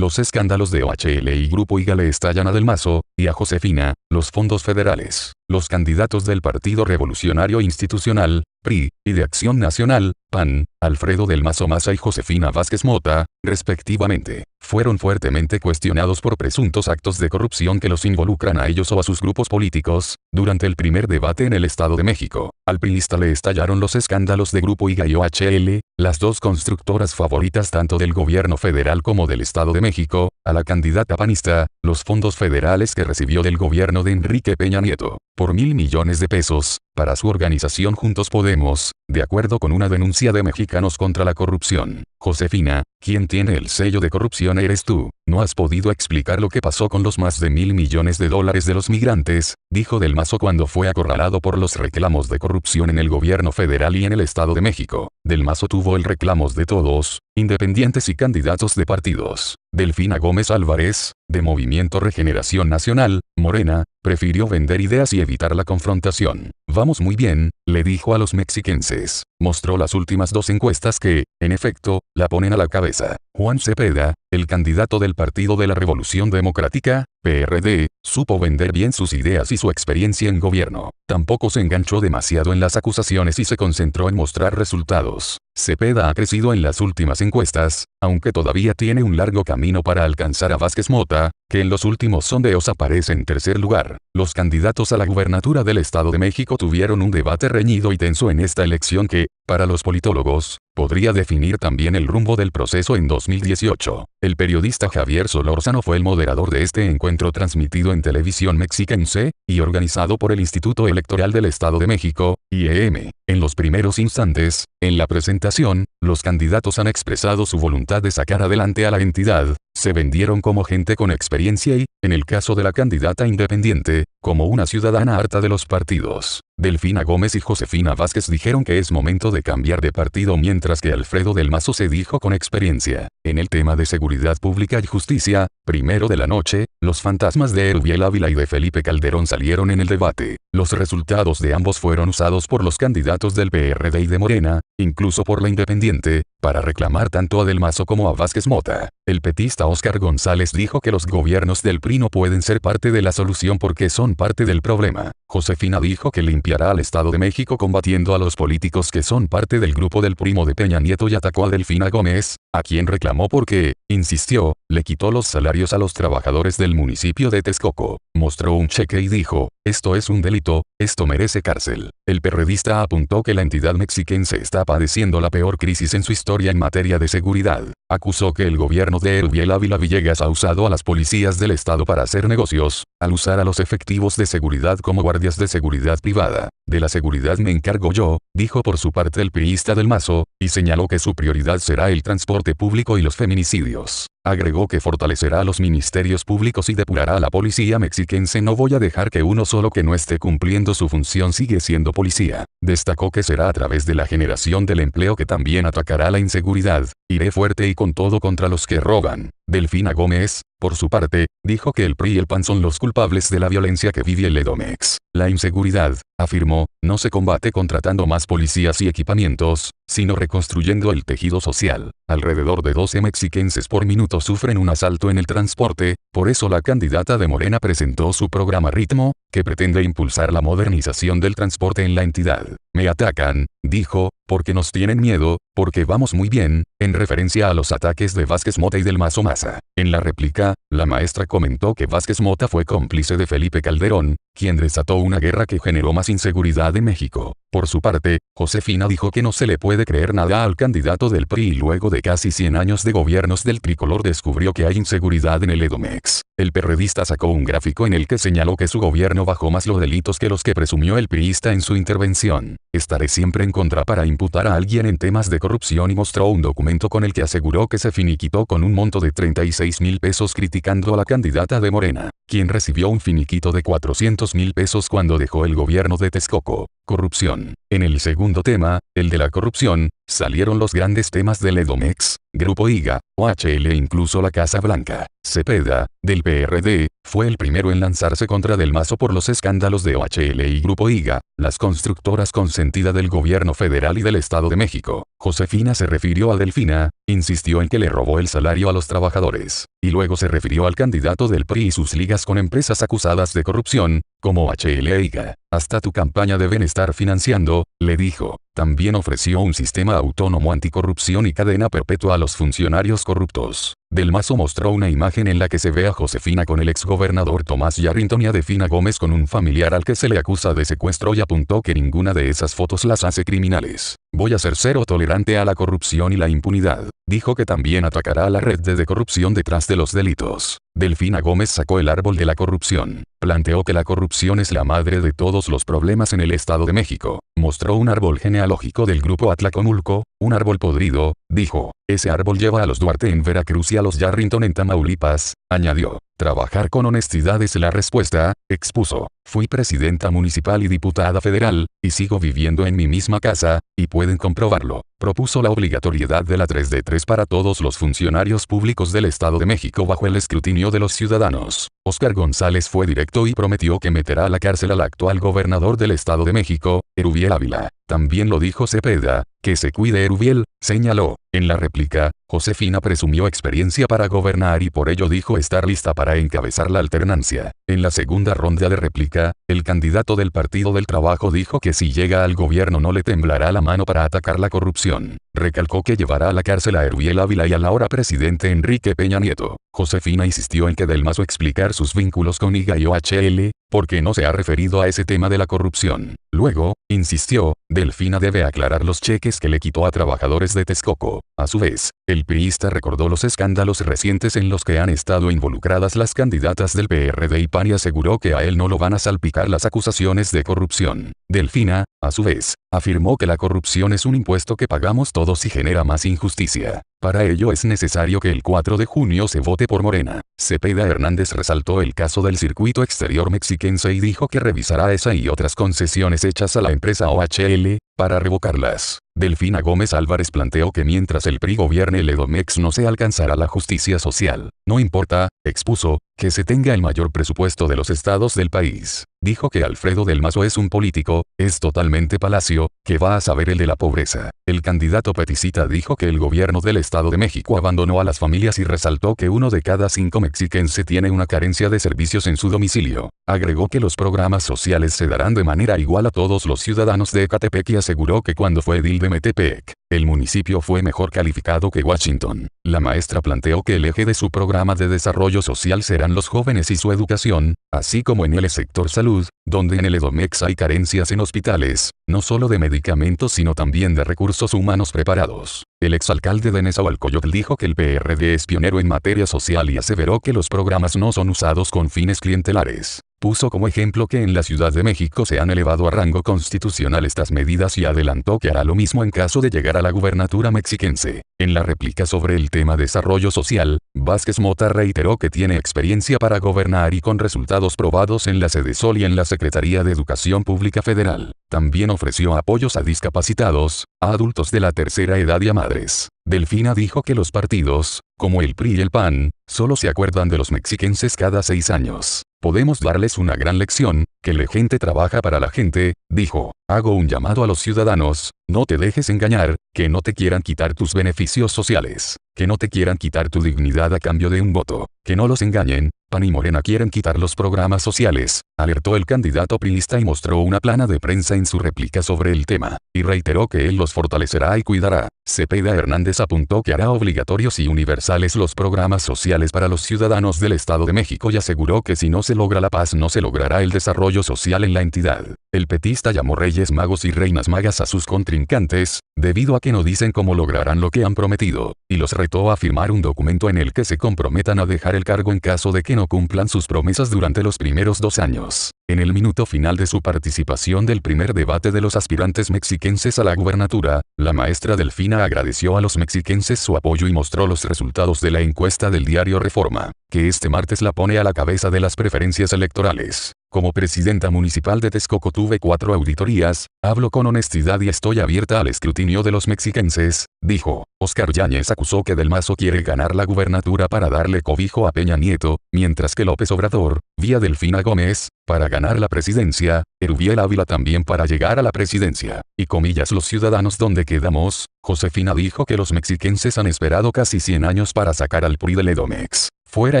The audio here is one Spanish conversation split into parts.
los escándalos de OHL y Grupo IGA le estallan a Del Mazo y a Josefina, los fondos federales. Los candidatos del Partido Revolucionario Institucional, PRI, y de Acción Nacional, PAN, Alfredo Del Mazo Maza y Josefina Vázquez Mota, respectivamente, fueron fuertemente cuestionados por presuntos actos de corrupción que los involucran a ellos o a sus grupos políticos, durante el primer debate en el Estado de México. Al priista le estallaron los escándalos de Grupo IGA y OHL, las dos constructoras favoritas tanto del gobierno federal como del Estado de México, a la candidata panista, los fondos federales que recibió del gobierno de Enrique Peña Nieto, por 1.000 millones de pesos, para su organización Juntos Podemos, de acuerdo con una denuncia de Mexicanos contra la Corrupción. Josefina, quien tiene el sello de corrupción eres tú, no has podido explicar lo que pasó con los más de 1.000 millones de dólares de los migrantes, dijo Del Mazo cuando fue acorralado por los reclamos de corrupción en el gobierno federal y en el Estado de México. Del Mazo tuvo el reclamos de todos, independientes y candidatos de partidos. Delfina Gómez Álvarez, de Movimiento Regeneración Nacional, Morena, prefirió vender ideas y evitar la confrontación. Vamos muy bien, le dijo a los mexiquenses. Mostró las últimas dos encuestas que, en efecto, la ponen a la cabeza. Juan Cepeda, el candidato del Partido de la Revolución Democrática, PRD, supo vender bien sus ideas y su experiencia en gobierno. Tampoco se enganchó demasiado en las acusaciones y se concentró en mostrar resultados. Cepeda ha crecido en las últimas encuestas, aunque todavía tiene un largo camino para alcanzar a Vázquez Mota, que en los últimos sondeos aparece en tercer lugar. Los candidatos a la gubernatura del Estado de México tuvieron un debate reñido y tenso en esta elección que, para los politólogos, podría definir también el rumbo del proceso en 2018. El periodista Javier Solórzano fue el moderador de este encuentro transmitido en televisión mexiquense, y organizado por el Instituto Electoral del Estado de México, IEM. En los primeros instantes, en la presentación, los candidatos han expresado su voluntad de sacar adelante a la entidad, se vendieron como gente con experiencia y, en el caso de la candidata independiente, como una ciudadana harta de los partidos. Delfina Gómez y Josefina Vázquez dijeron que es momento de cambiar de partido mientras que Alfredo Del Mazo se dijo con experiencia. En el tema de seguridad pública y justicia, primero de la noche, los fantasmas de Erubiel Ávila y de Felipe Calderón salieron en el debate. Los resultados de ambos fueron usados por los candidatos del PRD y de Morena, incluso por la independiente, para reclamar tanto a Del Mazo como a Vázquez Mota. El petista Óscar González dijo que los gobiernos del PRI no pueden ser parte de la solución porque son parte del problema. Josefina dijo que limpiará al Estado de México combatiendo a los políticos que son parte del grupo del primo de Peña Nieto y atacó a Delfina Gómez, a quien reclamó porque, insistió, le quitó los salarios a los trabajadores del municipio de Texcoco. Mostró un cheque y dijo, esto es un delito, esto merece cárcel. El perredista apuntó que la entidad mexiquense está padeciendo la peor crisis en su historia en materia de seguridad. Acusó que el gobierno de Erubiel Ávila Villegas ha usado a las policías del estado para hacer negocios, al usar a los efectivos de seguridad como guardias de seguridad privada. De la seguridad me encargo yo, dijo por su parte el priista Del Mazo, y señaló que su prioridad será el transporte público y los feminicidios. Agregó que fortalecerá a los ministerios públicos y depurará a la policía mexiquense. No voy a dejar que uno solo que no esté cumpliendo su función sigue siendo policía. Destacó que será a través de la generación del empleo que también atacará la inseguridad. Iré fuerte y con todo contra los que roban. Delfina Gómez, por su parte, dijo que el PRI y el PAN son los culpables de la violencia que vive el Edomex. La inseguridad, afirmó, no se combate contratando más policías y equipamientos, sino reconstruyendo el tejido social. Alrededor de 12 mexiquenses por minuto sufren un asalto en el transporte, por eso la candidata de Morena presentó su programa Ritmo, que pretende impulsar la modernización del transporte en la entidad. Me atacan, dijo, porque nos tienen miedo, porque vamos muy bien, en referencia a los ataques de Vázquez Mota y Del Mazo Maza. En la réplica, la maestra comentó que Vázquez Mota fue cómplice de Felipe Calderón, quien desató una guerra que generó más inseguridad en México. Por su parte, Josefina dijo que no se le puede creer nada al candidato del PRI y luego de casi 100 años de gobiernos del tricolor descubrió que hay inseguridad en el Edomex. El perredista sacó un gráfico en el que señaló que su gobierno bajó más los delitos que los que presumió el priista en su intervención. Estaré siempre en contra para imputar a alguien en temas de corrupción y mostró un documento con el que aseguró que se finiquitó con un monto de 36,000 pesos criticando a la candidata de Morena, quien recibió un finiquito de 400,000 pesos cuando dejó el gobierno de Texcoco. corrupción. En el segundo tema, el de la corrupción, salieron los grandes temas del Edomex, Grupo IGA, OHL e incluso la Casa Blanca. Cepeda, del PRD, fue el primero en lanzarse contra Del Mazo por los escándalos de OHL y Grupo IGA, las constructoras consentida del gobierno federal y del Estado de México. Josefina se refirió a Delfina, insistió en que le robó el salario a los trabajadores, y luego se refirió al candidato del PRI y sus ligas con empresas acusadas de corrupción, como OHL e IGA. Hasta tu campaña deben estar financiando, le dijo. También ofreció un sistema autónomo anticorrupción y cadena perpetua a los funcionarios corruptos. Del Mazo mostró una imagen en la que se ve a Josefina con el exgobernador Tomás Yarrington y a Delfina Gómez con un familiar al que se le acusa de secuestro y apuntó que ninguna de esas fotos las hace criminales. Voy a ser cero tolerante a la corrupción y la impunidad. Dijo que también atacará a la red de corrupción detrás de los delitos. Delfina Gómez sacó el árbol de la corrupción. Planteó que la corrupción es la madre de todos los problemas en el Estado de México. Mostró un árbol genealógico del grupo Atlacomulco, un árbol podrido, dijo. Ese árbol lleva a los Duarte en Veracruz y a los Yarrington en Tamaulipas, añadió. Trabajar con honestidad es la respuesta, expuso. Fui presidenta municipal y diputada federal, y sigo viviendo en mi misma casa, y pueden comprobarlo. Propuso la obligatoriedad de la 3 de 3 para todos los funcionarios públicos del Estado de México bajo el escrutinio de los ciudadanos. Óscar González fue directo y prometió que meterá a la cárcel al actual gobernador del Estado de México, Erubiel Ávila. También lo dijo Cepeda, que se cuide Erubiel, señaló. En la réplica, Josefina presumió experiencia para gobernar y por ello dijo estar lista para encabezar la alternancia. En la segunda ronda de réplica, el candidato del Partido del Trabajo dijo que si llega al gobierno no le temblará la mano para atacar la corrupción. Recalcó que llevará a la cárcel a Erubiel Ávila y al ahora presidente Enrique Peña Nieto. Josefina insistió en que Del Mazo explicar sus vínculos con IGA y OHL, porque no se ha referido a ese tema de la corrupción. Luego, insistió, Delfina debe aclarar los cheques que le quitó a trabajadores de Texcoco. A su vez, el priista recordó los escándalos recientes en los que han estado involucradas las candidatas del PRD y PAN y aseguró que a él no lo van a salpicar las acusaciones de corrupción. Delfina, a su vez, afirmó que la corrupción es un impuesto que pagamos todos y genera más injusticia. Para ello es necesario que el 4 de junio se vote por Morena. Cepeda Hernández resaltó el caso del circuito exterior mexiquense y dijo que revisará esa y otras concesiones hechas a la empresa OHL, para revocarlas. Delfina Gómez Álvarez planteó que mientras el PRI gobierne el Edomex no se alcanzará la justicia social. No importa, expuso, que se tenga el mayor presupuesto de los estados del país. Dijo que Alfredo del Mazo es un político, es totalmente palacio, que va a saber el de la pobreza. El candidato peticita dijo que el gobierno del Estado de México abandonó a las familias y resaltó que 1 de cada 5 mexiquense tiene una carencia de servicios en su domicilio. Agregó que los programas sociales se darán de manera igual a todos los ciudadanos de Ecatepec y aseguró que cuando fue edil de Metepec, el municipio fue mejor calificado que Washington. La maestra planteó que el eje de su programa de desarrollo social serán los jóvenes y su educación, así como en el sector salud, donde en el Edomex hay carencias en hospitales, no solo de medicamentos sino también de recursos humanos preparados. El exalcalde de Nezahualcóyotl dijo que el PRD es pionero en materia social y aseveró que los programas no son usados con fines clientelares. Puso como ejemplo que en la Ciudad de México se han elevado a rango constitucional estas medidas y adelantó que hará lo mismo en caso de llegar a la gubernatura mexiquense. En la réplica sobre el tema desarrollo social, Vázquez Mota reiteró que tiene experiencia para gobernar y con resultados probados en la Sedesol y en la Secretaría de Educación Pública Federal. También ofreció apoyos a discapacitados, a adultos de la tercera edad y a madres. Delfina dijo que los partidos, como el PRI y el PAN, solo se acuerdan de los mexiquenses cada 6 años. Podemos darles una gran lección, que la gente trabaja para la gente, dijo. Hago un llamado a los ciudadanos, no te dejes engañar, que no te quieran quitar tus beneficios sociales, que no te quieran quitar tu dignidad a cambio de un voto, que no los engañen, PAN y Morena quieren quitar los programas sociales, alertó el candidato priista y mostró una plana de prensa en su réplica sobre el tema, y reiteró que él los fortalecerá y cuidará. Cepeda Hernández apuntó que hará obligatorios y universales los programas sociales para los ciudadanos del Estado de México y aseguró que si no se logra la paz no se logrará el desarrollo social en la entidad. El petista llamó Reyes Magos y Reinas Magas a sus contrincantes, debido a que no dicen cómo lograrán lo que han prometido, y los retó a firmar un documento en el que se comprometan a dejar el cargo en caso de que no cumplan sus promesas durante los primeros 2 años. En el minuto final de su participación del primer debate de los aspirantes mexiquenses a la gubernatura, la maestra Delfina agradeció a los mexiquenses su apoyo y mostró los resultados de la encuesta del diario Reforma, que este martes la pone a la cabeza de las preferencias electorales. como presidenta municipal de Texcoco tuve 4 auditorías, hablo con honestidad y estoy abierta al escrutinio de los mexiquenses, dijo. Óscar Yáñez acusó que Del Mazo quiere ganar la gubernatura para darle cobijo a Peña Nieto, mientras que López Obrador, vía Delfina Gómez, para ganar la presidencia, Erubiel Ávila también para llegar a la presidencia. Y comillas los ciudadanos donde quedamos, Josefina dijo que los mexiquenses han esperado casi 100 años para sacar al PRI del Edomex. Fuera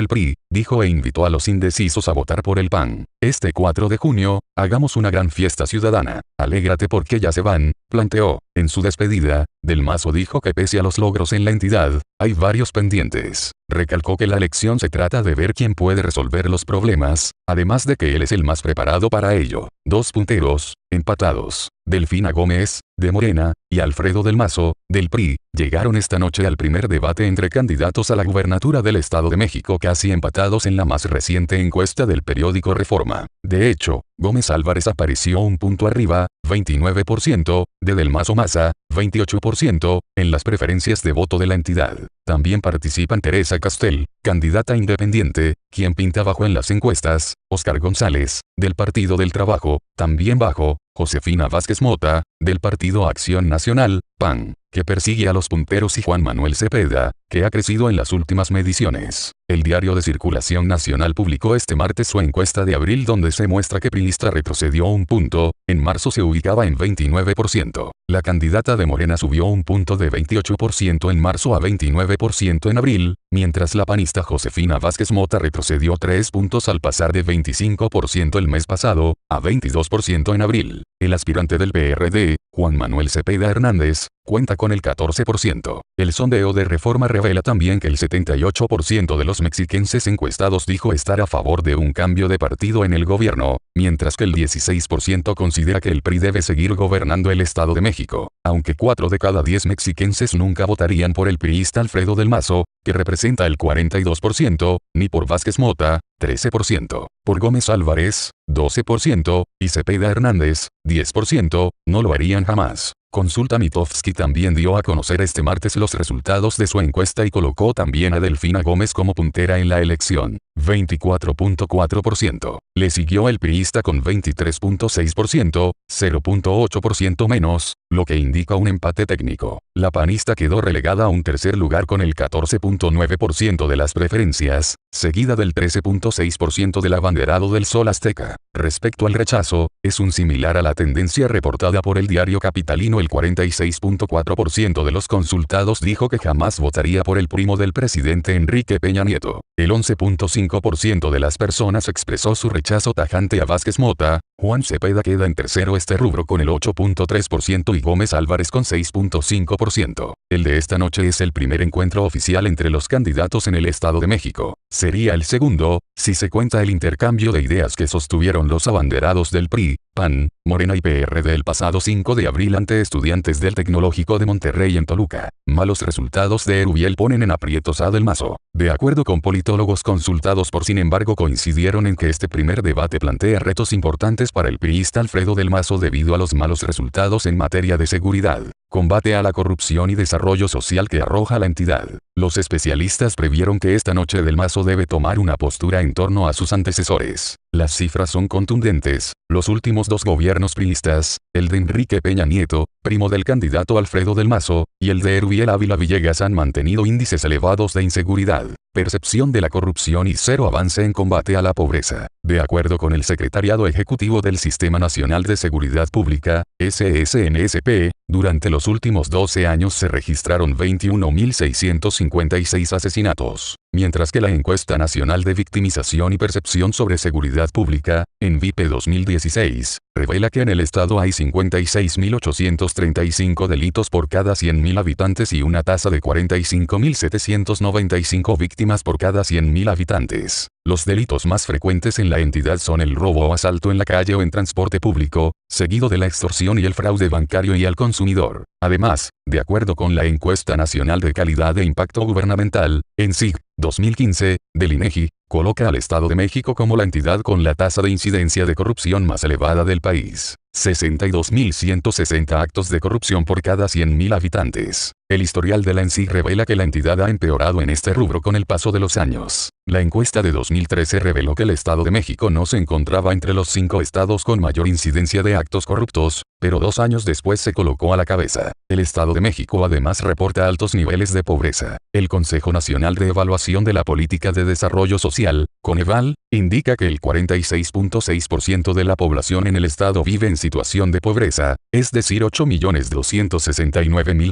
el PRI, dijo e invitó a los indecisos a votar por el PAN. Este 4 de junio, hagamos una gran fiesta ciudadana. Alégrate porque ya se van, planteó. En su despedida, Del Mazo dijo que pese a los logros en la entidad, hay varios pendientes. Recalcó que la elección se trata de ver quién puede resolver los problemas, además de que él es el más preparado para ello. 2 punteros, empatados. Delfina Gómez, de Morena, y Alfredo Del Mazo, del PRI, llegaron esta noche al primer debate entre candidatos a la gubernatura del Estado de México casi empatados en la más reciente encuesta del periódico Reforma. De hecho, Gómez Álvarez apareció un punto arriba, 29%, de Del Mazo Maza, 28%, en las preferencias de voto de la entidad. También participan Teresa Castel, candidata independiente, quien pinta bajo en las encuestas, Óscar González, del Partido del Trabajo, también bajo, Josefina Vázquez Mota, del Partido Acción Nacional, PAN, que persigue a los punteros y Juan Manuel Cepeda, que ha crecido en las últimas mediciones. El diario de circulación nacional publicó este martes su encuesta de abril donde se muestra que priista retrocedió un punto, en marzo se ubicaba en 29%. La candidata de Morena subió un punto de 28% en marzo a 29% en abril, mientras la panista Josefina Vázquez Mota retrocedió 3 puntos al pasar de 25% el mes pasado, a 22% en abril. El aspirante del PRD, Juan Manuel Cepeda Hernández, cuenta con el 14%. El sondeo de Reforma revela también que el 78% de los mexiquenses encuestados dijo estar a favor de un cambio de partido en el gobierno, mientras que el 16% considera que el PRI debe seguir gobernando el Estado de México, aunque 4 de cada 10 mexiquenses nunca votarían por el priista Alfredo Del Mazo, que representa el 42%, ni por Vázquez Mota, 13%, por Gómez Álvarez, 12%, y Cepeda Hernández, 10%, no lo harían jamás. Consulta Mitofsky también dio a conocer este martes los resultados de su encuesta y colocó también a Delfina Gómez como puntera en la elección, 24.4%. Le siguió el priista con 23.6%, 0.8% menos, lo que indica un empate técnico. La panista quedó relegada a un tercer lugar con el 14.9% de las preferencias, seguida del 13.6% del abanderado del Sol Azteca. Respecto al rechazo, es un similar a la tendencia reportada por el diario capitalino. El 46.4% de los consultados dijo que jamás votaría por el primo del presidente Enrique Peña Nieto. El 11.5% de las personas expresó su rechazo tajante a Vázquez Mota. Juan Cepeda queda en tercero este rubro con el 8.3% y Gómez Álvarez con 6.5%. El de esta noche es el primer encuentro oficial entre los candidatos en el Estado de México. Sería el segundo, si se cuenta el intercambio de ideas que sostuvieron los abanderados del PRI, PAN, Morena y PRD el pasado 5 de abril ante estudiantes del Tecnológico de Monterrey en Toluca. Malos resultados de Erubiel ponen en aprietos a Del Mazo. De acuerdo con politólogos consultados sin embargo coincidieron en que este primer debate plantea retos importantes para el priista Alfredo Del Mazo debido a los malos resultados en materia de seguridad, combate a la corrupción y desarrollo social que arroja la entidad. Los especialistas previeron que esta noche Del Mazo debe tomar una postura en torno a sus antecesores. Las cifras son contundentes. Los últimos 2 gobiernos priistas, el de Enrique Peña Nieto, primo del candidato Alfredo Del Mazo, y el de Erubiel Ávila Villegas han mantenido índices elevados de inseguridad, percepción de la corrupción y cero avance en combate a la pobreza. De acuerdo con el Secretariado Ejecutivo del Sistema Nacional de Seguridad Pública, SSNSP, durante los últimos 12 años se registraron 21.656 asesinatos, mientras que la Encuesta Nacional de Victimización y Percepción sobre Seguridad Pública, ENVIPE 2016, revela que en el estado hay 56.835 delitos por cada 100.000 habitantes y una tasa de 45.795 víctimas por cada 100.000 habitantes. Los delitos más frecuentes en la entidad son el robo o asalto en la calle o en transporte público, seguido de la extorsión y el fraude bancario y al consumidor. Además, de acuerdo con la Encuesta Nacional de Calidad e Impacto Gubernamental, ENSIG, 2015, del INEGI, coloca al Estado de México como la entidad con la tasa de incidencia de corrupción más elevada del país. 62.160 actos de corrupción por cada 100.000 habitantes. El historial de la ENSI revela que la entidad ha empeorado en este rubro con el paso de los años. La encuesta de 2013 reveló que el Estado de México no se encontraba entre los 5 estados con mayor incidencia de actos corruptos, pero 2 años después se colocó a la cabeza. El Estado de México además reporta altos niveles de pobreza. El Consejo Nacional de Evaluación de la Política de Desarrollo Social, Coneval, indica que el 46.6% de la población en el estado vive en situación de pobreza, es decir 8.269.000